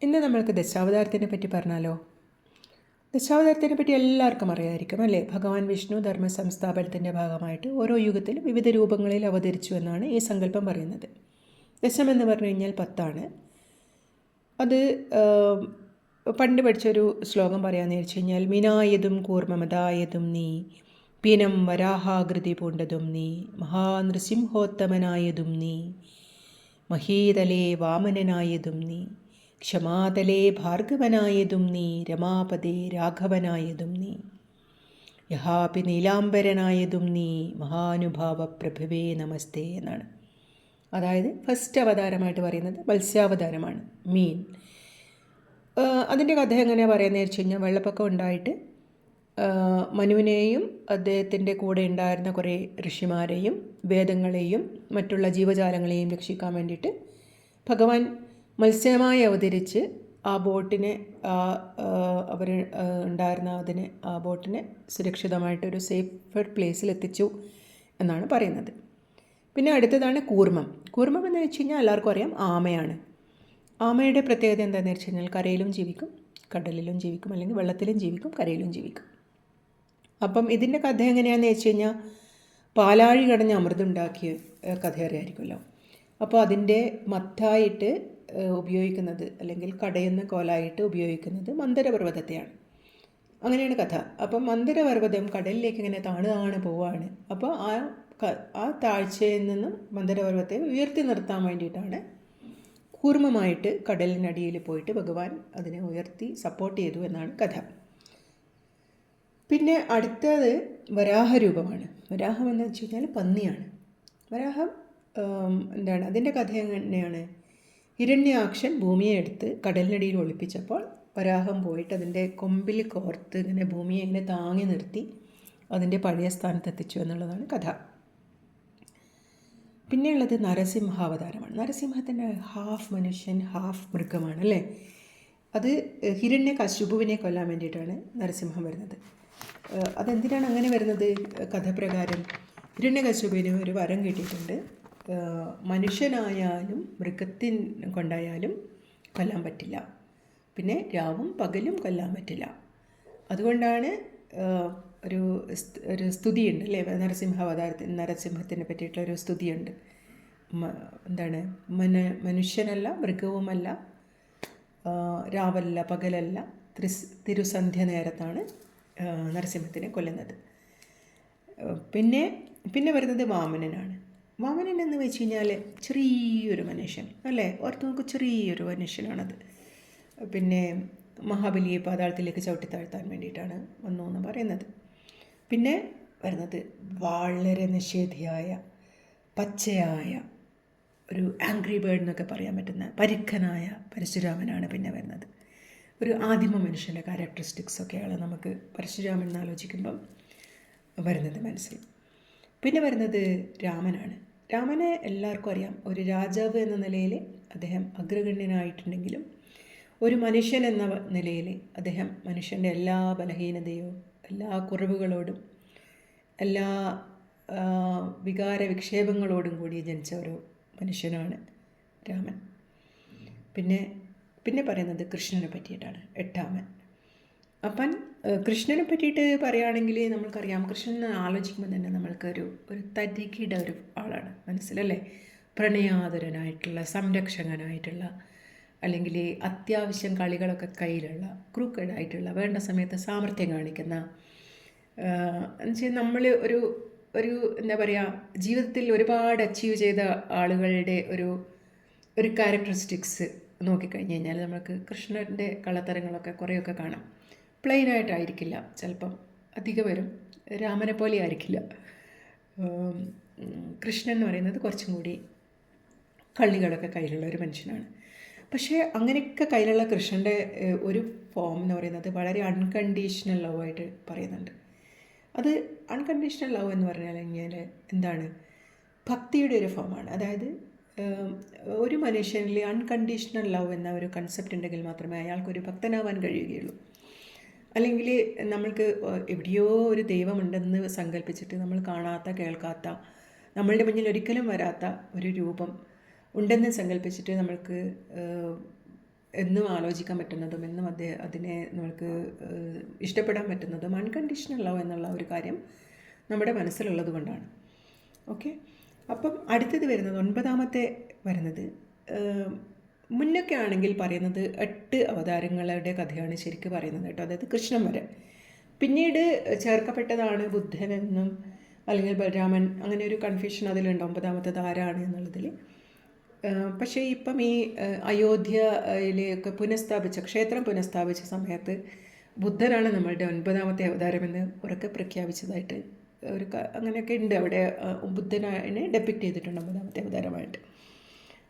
ഇന്ന് നമ്മൾക്ക് ദശാവതാരത്തിനെ പറ്റി പറഞ്ഞാലോ. ദശാവതാരത്തിനെ പറ്റി എല്ലാവർക്കും അറിയാമായിരിക്കും അല്ലേ. ഭഗവാൻ വിഷ്ണു ധർമ്മ സംസ്ഥാപനത്തിൻ്റെ ഭാഗമായിട്ട് ഓരോ യുഗത്തിലും വിവിധ രൂപങ്ങളിൽ അവതരിച്ചു എന്നാണ് ഈ സങ്കല്പം പറയുന്നത്. ദശം എന്ന് പറഞ്ഞു കഴിഞ്ഞാൽ 10. അത് പണ്ട് പഠിച്ചൊരു ശ്ലോകം പറയാമെന്ന് വെച്ച് കഴിഞ്ഞാൽ, മിനായതും കൂർമ്മമതായതും നീ, പീനം വരാഹാകൃതി പൂണ്ടതും നീ, മഹാനൃസിംഹോത്തമനായതും നീ, മഹീതലേ വാമനനായതും നീ, ക്ഷമാതലേ ഭാർഗവനായതും നീ, രമാപദേ രാഘവനായതും നീ, യഹാപി നീലാംബരനായതും നീ, മഹാനുഭാവ പ്രഭവേ നമസ്തേ എന്നാണ്. അതായത് ഫസ്റ്റ് അവതാരമായിട്ട് പറയുന്നത് മത്സ്യാവതാരമാണ്, മീൻ. അതിൻ്റെ കഥ എങ്ങനെയാണ് പറയുന്നത് വെച്ച് കഴിഞ്ഞാൽ, വെള്ളപ്പൊക്കം ഉണ്ടായിട്ട് മനുവിനെയും അദ്ദേഹത്തിൻ്റെ കൂടെ ഉണ്ടായിരുന്ന കുറേ ഋഷിമാരെയും വേദങ്ങളെയും മറ്റുള്ള ജീവജാലങ്ങളെയും രക്ഷിക്കാൻ വേണ്ടിയിട്ട് ഭഗവാൻ മത്സ്യമായി അവതരിച്ച് ആ ബോട്ടിനെ അവർ ഉണ്ടായിരുന്ന ആ ബോട്ടിനെ സുരക്ഷിതമായിട്ടൊരു സേഫർ പ്ലേസിൽ എത്തിച്ചു എന്നാണ് പറയുന്നത്. പിന്നെ അടുത്തതാണ് കൂർമ്മം. കൂർമ്മം എന്ന് വെച്ച് കഴിഞ്ഞാൽ എല്ലാവർക്കും അറിയാം, ആമയാണ്. ആമയുടെ പ്രത്യേകത എന്താണെന്ന് വെച്ച് കഴിഞ്ഞാൽ, കരയിലും ജീവിക്കും, കടലിലും ജീവിക്കും, അല്ലെങ്കിൽ വെള്ളത്തിലും ജീവിക്കും, കരയിലും ജീവിക്കും. അപ്പം ഇതിൻ്റെ കഥ എങ്ങനെയാണെന്ന് വെച്ച് കഴിഞ്ഞാൽ, പാലാഴി കടഞ്ഞ് അമൃതുണ്ടാക്കിയ കഥ അറിയാമായിരിക്കുമല്ലോ. അപ്പോൾ അതിൻ്റെ മത്തായിട്ട് ഉപയോഗിക്കുന്നത്, അല്ലെങ്കിൽ കടയുന്ന കോലായിട്ട് ഉപയോഗിക്കുന്നത് മന്ദരപർവ്വതത്തെയാണ്. അങ്ങനെയാണ് കഥ. അപ്പം മന്ദരപർവ്വതം കടലിലേക്ക് ഇങ്ങനെ താണു പോവുകയാണ്. അപ്പോൾ ആ താഴ്ചയിൽ നിന്നും മന്ദരപർവ്വതത്തെ ഉയർത്തി നിർത്താൻ വേണ്ടിയിട്ടാണ് കൂർമ്മമായിട്ട് കടലിനടിയിൽ പോയിട്ട് ഭഗവാൻ അതിനെ ഉയർത്തി സപ്പോർട്ട് ചെയ്തു എന്നാണ് കഥ. പിന്നെ അടുത്തത് വരാഹരൂപമാണ്. വരാഹം എന്ന് വെച്ച് കഴിഞ്ഞാൽ പന്നിയാണ്. വരാഹം എന്താണ്, അതിൻ്റെ കഥ എങ്ങനെയാണ്? ഹിരണ്യാക്ഷൻ ഭൂമിയെ എടുത്ത് കടലിനടിയിൽ ഒളിപ്പിച്ചപ്പോൾ വരാഹം പോയിട്ട് അതിൻ്റെ കൊമ്പിൽ കോർത്ത് ഇങ്ങനെ ഭൂമിയെ ഇങ്ങനെ താങ്ങി നിർത്തി അതിൻ്റെ പഴയ സ്ഥാനത്തെത്തിച്ചു എന്നുള്ളതാണ് കഥ. പിന്നെയുള്ളത് നരസിംഹാവതാരമാണ്. നരസിംഹത്തിൻ്റെ ഹാഫ് മനുഷ്യൻ ഹാഫ് മൃഗമാണ് അല്ലേ. അത് ഹിരണ്യകശിപുവിനെ കൊല്ലാൻ വേണ്ടിയിട്ടാണ് നരസിംഹം വരുന്നത്. അതെന്തിനാണ് അങ്ങനെ വരുന്നത്? കഥപ്രകാരം ഹിരണ്യകശിപുവിന് ഒരു വരം കിട്ടിയിട്ടുണ്ട്, മനുഷ്യനായാലും മൃഗത്തിൻ കൊണ്ടായാലും കൊല്ലാൻ പറ്റില്ല, പിന്നെ രാവും പകലും കൊല്ലാൻ പറ്റില്ല. അതുകൊണ്ടാണ് ഒരു സ്തുതിയുണ്ട് അല്ലേ, നരസിംഹത്തിനെ പറ്റിയിട്ടുള്ളൊരു സ്തുതിയുണ്ട്. എന്താണ്, മനുഷ്യനല്ല മൃഗവുമല്ല, രാവല്ല പകലല്ല, തിരുസന്ധ്യ നേരത്താണ് നരസിംഹത്തിനെ കൊല്ലുന്നത്. പിന്നെ വരുന്നത് വാമനനാണ്. വാമനൻ എന്ന് വെച്ച് കഴിഞ്ഞാൽ ചെറിയൊരു മനുഷ്യൻ അല്ലേ, ഓർത്ത് നോക്ക്, ചെറിയൊരു മനുഷ്യനാണത്. പിന്നെ മഹാബലിയെ പാതാളത്തിലേക്ക് ചവിട്ടിത്താഴ്ത്താൻ വേണ്ടിയിട്ടാണ് വന്നു എന്ന് പറയുന്നത്. പിന്നെ വരുന്നത് വളരെ നിഷേധിയായ പച്ചയായ ഒരു ആംഗ്രി ബേർഡ് എന്നൊക്കെ പറയാൻ പറ്റുന്ന പരുക്കനായ പരശുരാമനാണ് പിന്നെ വരുന്നത്. ഒരു ആദിമ മനുഷ്യൻ്റെ ക്യാരക്ടറിസ്റ്റിക്സൊക്കെയാണ് നമുക്ക് പരശുരാമൻ എന്നാലോചിക്കുമ്പം വരുന്നത് മനസ്സിൽ. പിന്നെ വരുന്നത് രാമനാണ്. രാമനെ എല്ലാവർക്കും അറിയാം, ഒരു രാജാവ് എന്ന നിലയിൽ അദ്ദേഹം അഗ്രഗണ്യനായിട്ടുണ്ടെങ്കിലും ഒരു മനുഷ്യൻ എന്ന നിലയിൽ അദ്ദേഹം മനുഷ്യൻ്റെ എല്ലാ ബലഹീനതയോ എല്ലാ കുറവുകളോടും എല്ലാ വികാര വിക്ഷേപങ്ങളോടും കൂടി ജനിച്ച ഒരു മനുഷ്യനാണ് രാമൻ. പിന്നെ പറയുന്നത് കൃഷ്ണനെ പറ്റിയിട്ടാണ്, 8ാമൻ. അപ്പം കൃഷ്ണനെ പറ്റിയിട്ട് പറയുകയാണെങ്കിൽ നമ്മൾക്കറിയാം, കൃഷ്ണനെ ആലോചിക്കുമ്പോൾ തന്നെ നമ്മൾക്കൊരു തരികിട ഒരു ആളാണ് മനസ്സിലല്ലേ. പ്രണയാതുരനായിട്ടുള്ള, സംരക്ഷകനായിട്ടുള്ള, അല്ലെങ്കിൽ അത്യാവശ്യം കളികളൊക്കെ കയ്യിലുള്ള, ക്രൂക്കഡായിട്ടുള്ള, വേണ്ട സമയത്ത് സാമർഥ്യം കാണിക്കുന്ന, എന്നുവെച്ചാൽ നമ്മൾ ഒരു എന്താ പറയുക, ജീവിതത്തിൽ ഒരുപാട് അച്ചീവ് ചെയ്ത ആളുകളുടെ ഒരു ക്യാരക്ടറിസ്റ്റിക്സ് നോക്കിക്കഴിഞ്ഞ് കഴിഞ്ഞാൽ നമുക്ക് കൃഷ്ണൻ്റെ കള്ളത്തരങ്ങളൊക്കെ കുറേയൊക്കെ കാണാം. പ്ലെയിനായിട്ടായിരിക്കില്ല, ചിലപ്പം അധികം വരും, രാമനെ പോലെ ആയിരിക്കില്ല. കൃഷ്ണൻ എന്ന് പറയുന്നത് കുറച്ചും കൂടി കള്ളികളൊക്കെ കയ്യിലുള്ള ഒരു മനുഷ്യനാണ്. പക്ഷേ അങ്ങനെയൊക്കെ കയ്യിലുള്ള കൃഷ്ണൻ്റെ ഒരു ഫോം എന്ന് പറയുന്നത് വളരെ അൺകണ്ടീഷണൽ ലവ് ആയിട്ട് പറയുന്നുണ്ട്. അത് അൺകണ്ടീഷണൽ ലവ് എന്ന് പറഞ്ഞാൽ കഴിഞ്ഞാൽ എന്താണ്, ഭക്തിയുടെ ഒരു ഫോമാണ്. അതായത് ഒരു മനുഷ്യനിൽ അൺകണ്ടീഷണൽ ലവ് എന്ന ഒരു കൺസെപ്റ്റ് ഉണ്ടെങ്കിൽ മാത്രമേ അയാൾക്കൊരു ഭക്തനാവാൻ കഴിയുകയുള്ളൂ. അല്ലെങ്കിൽ നമ്മൾക്ക് എവിടെയോ ഒരു ദൈവമുണ്ടെന്ന് സങ്കല്പിച്ചിട്ട് നമ്മൾ കാണാത്ത, കേൾക്കാത്ത, നമ്മളുടെ മുന്നിൽ ഒരിക്കലും വരാത്ത ഒരു രൂപം ഉണ്ടെന്ന് സങ്കല്പിച്ചിട്ട് നമ്മൾക്ക് എന്നും ആലോചിക്കാൻ പറ്റുന്നതും എന്നും അതിനെ നമുക്ക് ഇഷ്ടപ്പെടാൻ പറ്റുന്നതും അൺകണ്ടീഷണൽ ലവ് എന്നുള്ള ഒരു കാര്യം നമ്മുടെ മനസ്സിലുള്ളത് കൊണ്ടാണ്. ഓക്കെ, അപ്പം അടുത്തത് വരുന്നത് 9ാമത്തെ വരുന്നത്, മുന്നൊക്കെ ആണെങ്കിൽ പറയുന്നത് 8 അവതാരങ്ങളുടെ കഥയാണ് ശരിക്കും പറയുന്നത് കേട്ടോ, അതായത് കൃഷ്ണൻ വരെ. പിന്നീട് ചേർക്കപ്പെട്ടതാണ് ബുദ്ധനെന്നും അല്ലെങ്കിൽ ബലരാമൻ, അങ്ങനെ ഒരു കൺഫ്യൂഷൻ അതിലുണ്ട് 9ാമത്തേത് ആരാണ് എന്നുള്ളതിൽ. പക്ഷേ ഇപ്പം ഈ അയോധ്യയിലേക്ക് ക്ഷേത്രം പുനഃസ്ഥാപിച്ച സമയത്ത് ബുദ്ധനാണ് നമ്മളുടെ 9ാമത്തെ അവതാരമെന്ന് ഉറക്കെ പ്രഖ്യാപിച്ചതായിട്ട് അങ്ങനെയൊക്കെ ഉണ്ട് അവിടെ. ബുദ്ധനെ ഡെപ്പിക്റ്റ് ചെയ്തിട്ടുണ്ട് 9ാമത്തെ അവതാരമായിട്ട്.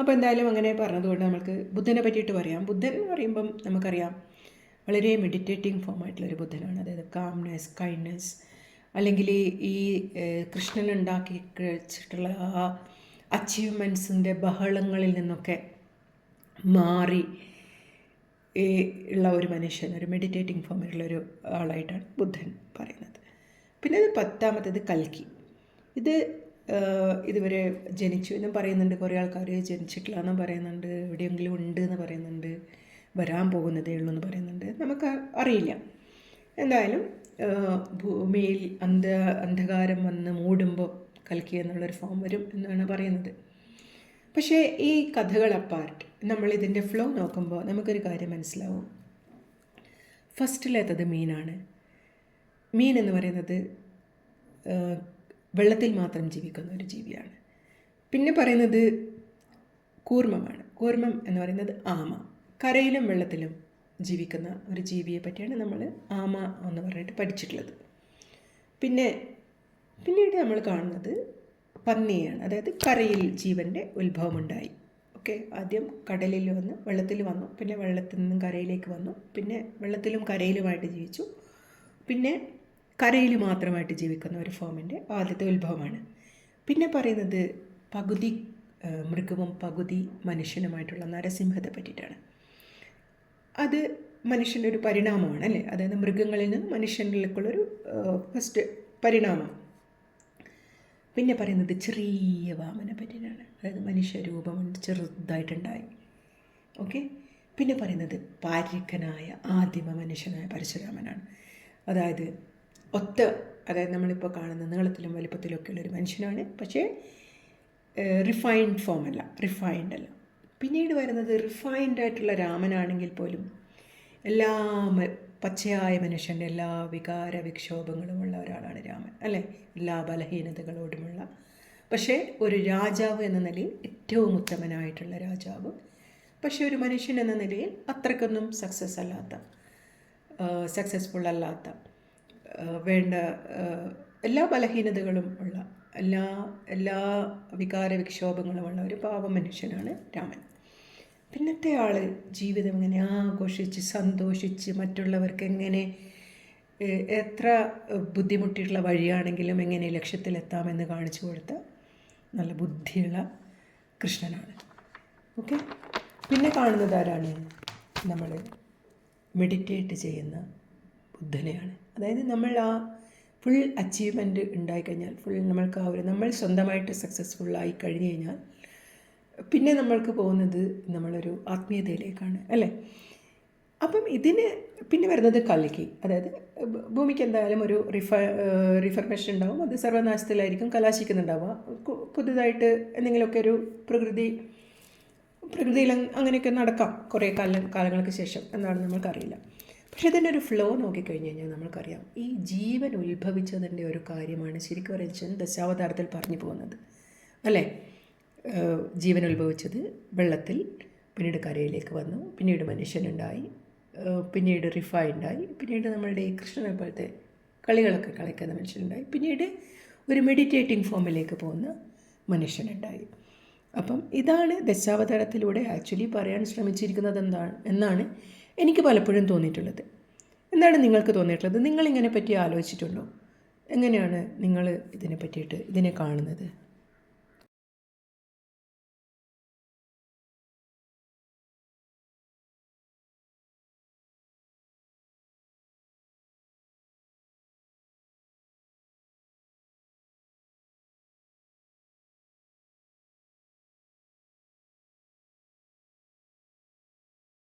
അപ്പോൾ എന്തായാലും അങ്ങനെ പറഞ്ഞതുകൊണ്ട് നമുക്ക് ബുദ്ധനെ പറ്റിയിട്ട് പറയാം. ബുദ്ധൻ എന്ന് പറയുമ്പം നമുക്കറിയാം വളരെ മെഡിറ്റേറ്റിംഗ് ഫോമായിട്ടുള്ളൊരു ബുദ്ധനാണ്, അതായത് കാംനെസ്, കൈൻഡ്നെസ്, അല്ലെങ്കിൽ ഈ കൃഷ്ണൻ ഉണ്ടാക്കി വെച്ചിട്ടുള്ള ആ അച്ചീവ്മെൻറ്റ്സിൻ്റെ ബഹളങ്ങളിൽ നിന്നൊക്കെ മാറി ഉള്ള ഒരു മനുഷ്യൻ, ഒരു മെഡിറ്റേറ്റിംഗ് ഫോമിലുള്ളൊരു ആളായിട്ടാണ് ബുദ്ധൻ പറയുന്നത്. പിന്നെ 10ാമത്തേത് കൽക്കി. ഇതുവരെ ജനിച്ചു എന്നും പറയുന്നുണ്ട്, കുറേ ആൾക്കാർ ജനിച്ചിട്ടില്ല എന്നും പറയുന്നുണ്ട്, എവിടെയെങ്കിലും ഉണ്ട് എന്ന് പറയുന്നുണ്ട്, വരാൻ പോകുന്നതേ ഉള്ളൂ എന്ന് പറയുന്നുണ്ട്, നമുക്ക് അറിയില്ല. എന്തായാലും ഭൂമിയിൽ അന്ധകാരം വന്ന് മൂടുമ്പോൾ കൽക്കി എന്നുള്ളൊരു ഫോം വരും എന്നാണ് പറയുന്നത്. പക്ഷേ ഈ കഥകൾ അപ്പാർട്ട് നമ്മളിതിൻ്റെ ഫ്ലോ നോക്കുമ്പോൾ നമുക്കൊരു കാര്യം മനസ്സിലാവും. ഫസ്റ്റിലേത്തത് മീനാണ്. മീൻ എന്ന് പറയുന്നത് വെള്ളത്തിൽ മാത്രം ജീവിക്കുന്ന ഒരു ജീവിയാണ്. പിന്നെ പറയുന്നത് കൂർമ്മമാണ്. കൂർമ്മം എന്ന് പറയുന്നത് ആമ, കരയിലും വെള്ളത്തിലും ജീവിക്കുന്ന ഒരു ജീവിയെ പറ്റിയാണ് നമ്മൾ ആമ എന്ന് പറഞ്ഞിട്ട് പഠിച്ചിട്ടുള്ളത്. പിന്നീട് നമ്മൾ കാണുന്നത് പന്നിയാണ്, അതായത് കരയിൽ ജീവൻ്റെ ഉത്ഭവമുണ്ടായി. ഓക്കെ, ആദ്യം കടലിൽ വന്ന് വെള്ളത്തിൽ വന്നു, പിന്നെ വെള്ളത്തിൽ നിന്നും കരയിലേക്ക് വന്നു, പിന്നെ വെള്ളത്തിലും കരയിലുമായിട്ട് ജീവിച്ചു, പിന്നെ കരയിൽ മാത്രമായിട്ട് ജീവിക്കുന്ന ഒരു ഫോമിൻ്റെ ആദ്യത്തെ ഉത്ഭവമാണ്. പിന്നെ പറയുന്നത് പകുതി മൃഗവും പകുതി മനുഷ്യനുമായിട്ടുള്ള നരസിംഹത്തെ പറ്റിയിട്ടാണ്. അത് മനുഷ്യൻ്റെ ഒരു പരിണാമമാണ് അല്ലേ, അതായത് മൃഗങ്ങളിൽ നിന്ന് മനുഷ്യനിലേക്കുള്ളൊരു ഫസ്റ്റ് പരിണാമം. പിന്നെ പറയുന്നത് ചെറിയ വാമനെ പറ്റിയിട്ടാണ്, അതായത് മനുഷ്യരൂപം ചെറുതായിട്ടുണ്ടായി. ഓക്കെ, പിന്നെ പറയുന്നത് പാരിക്കനായ ആദിമ മനുഷ്യനായ പരശുരാമനാണ്. അതായത് അതായത് നമ്മളിപ്പോൾ കാണുന്ന നീളത്തിലും വലിപ്പത്തിലൊക്കെ ഉള്ളൊരു മനുഷ്യനാണ്, പക്ഷേ റിഫൈൻഡ് ഫോമല്ല, റിഫൈൻഡ് അല്ല. പിന്നീട് വരുന്നത് റിഫൈൻഡ് ആയിട്ടുള്ള രാമനാണെങ്കിൽ പോലും എല്ലാ പച്ചയായ മനുഷ്യൻ്റെ എല്ലാ വികാര വിക്ഷോഭങ്ങളുമുള്ള ഒരാളാണ് രാമൻ അല്ലേ, എല്ലാ ബലഹീനതകളോടുമുള്ള. പക്ഷേ ഒരു രാജാവ് എന്ന നിലയിൽ ഏറ്റവും ഉത്തമനായിട്ടുള്ള രാജാവ്, പക്ഷേ ഒരു മനുഷ്യൻ എന്ന നിലയിൽ അത്രയ്ക്കൊന്നും സക്സസ്ഫുൾ അല്ലാത്ത, വേണ്ട എല്ലാ ബലഹീനതകളും ഉള്ള, എല്ലാ വികാര വിക്ഷോഭങ്ങളുമുള്ള ഒരു പാവ മനുഷ്യനാണ് രാമൻ. പിന്നത്തെ ആൾ ജീവിതം എങ്ങനെ ആഘോഷിച്ച് സന്തോഷിച്ച് മറ്റുള്ളവർക്ക് എങ്ങനെ എത്ര ബുദ്ധിമുട്ടിയിട്ടുള്ള വഴിയാണെങ്കിലും എങ്ങനെ ലക്ഷ്യത്തിലെത്താമെന്ന് കാണിച്ചു കൊടുത്ത നല്ല ബുദ്ധിയുള്ള കൃഷ്ണനാണ്. ഓക്കെ, പിന്നെ കാണുന്നത് ആരാണ്? നമ്മൾ മെഡിറ്റേറ്റ് ചെയ്യുന്ന ബുദ്ധനെയാണ്. അതായത് നമ്മൾ ആ ഫുൾ അച്ചീവ്മെൻറ്റ് ഉണ്ടായിക്കഴിഞ്ഞാൽ, നമ്മൾ സ്വന്തമായിട്ട് സക്സസ്ഫുള്ളായി കഴിഞ്ഞ് കഴിഞ്ഞാൽ പിന്നെ നമ്മൾക്ക് പോകുന്നത് നമ്മളൊരു ആത്മീയതയിലേക്കാണ് അല്ലേ. അപ്പം ഇതിന് പിന്നെ വരുന്നത് കൽക്കി, അതായത് ഭൂമിക്ക് എന്തായാലും ഒരു റിഫർമേഷൻ ഉണ്ടാവും, അത് സർവനാശത്തിലായിരിക്കും കലാശിക്കുന്നുണ്ടാവുക. പുതുതായിട്ട് എന്തെങ്കിലുമൊക്കെ ഒരു പ്രകൃതിയിൽ അങ്ങനെയൊക്കെ നടക്കാം കുറേ കാലങ്ങൾക്ക് ശേഷം, എന്നാണ് നമ്മൾക്കറിയില്ല. പക്ഷേ ഇതിൻ്റെ ഒരു ഫ്ലോ നോക്കിക്കഴിഞ്ഞ് കഴിഞ്ഞാൽ നമ്മൾക്കറിയാം ഈ ജീവൻ ഉത്ഭവിച്ചതിൻ്റെ ഒരു കാര്യമാണ് ശരിക്കും പറയുന്നത് ദശാവതാരത്തിൽ പറഞ്ഞു പോകുന്നത് അല്ലേ. ജീവൻ ഉത്ഭവിച്ചത് വെള്ളത്തിൽ, പിന്നീട് കരയിലേക്ക് വന്നു, പിന്നീട് മനുഷ്യനുണ്ടായി, പിന്നീട് റിഫൈൻഡായി, പിന്നീട് നമ്മളുടെ ഈ കൃഷ്ണനെ പോലത്തെ കളികളൊക്കെ കളിക്കുന്ന മനുഷ്യനുണ്ടായി, പിന്നീട് ഒരു മെഡിറ്റേറ്റിംഗ് ഫോമിലേക്ക് പോകുന്ന മനുഷ്യനുണ്ടായി. അപ്പം ഇതാണ് ദശാവതാരത്തിലൂടെ ആക്ച്വലി പറയാൻ ശ്രമിച്ചിരിക്കുന്നത് എന്നാണ് എനിക്ക് പലപ്പോഴും തോന്നിയിട്ടുള്ളത്. എന്താണ് നിങ്ങൾക്ക് തോന്നിയിട്ടുള്ളത്? നിങ്ങളിങ്ങനെ പറ്റി ആലോചിച്ചിട്ടുണ്ടോ? എങ്ങനെയാണ് നിങ്ങൾ ഇതിനെ കാണുന്നത്?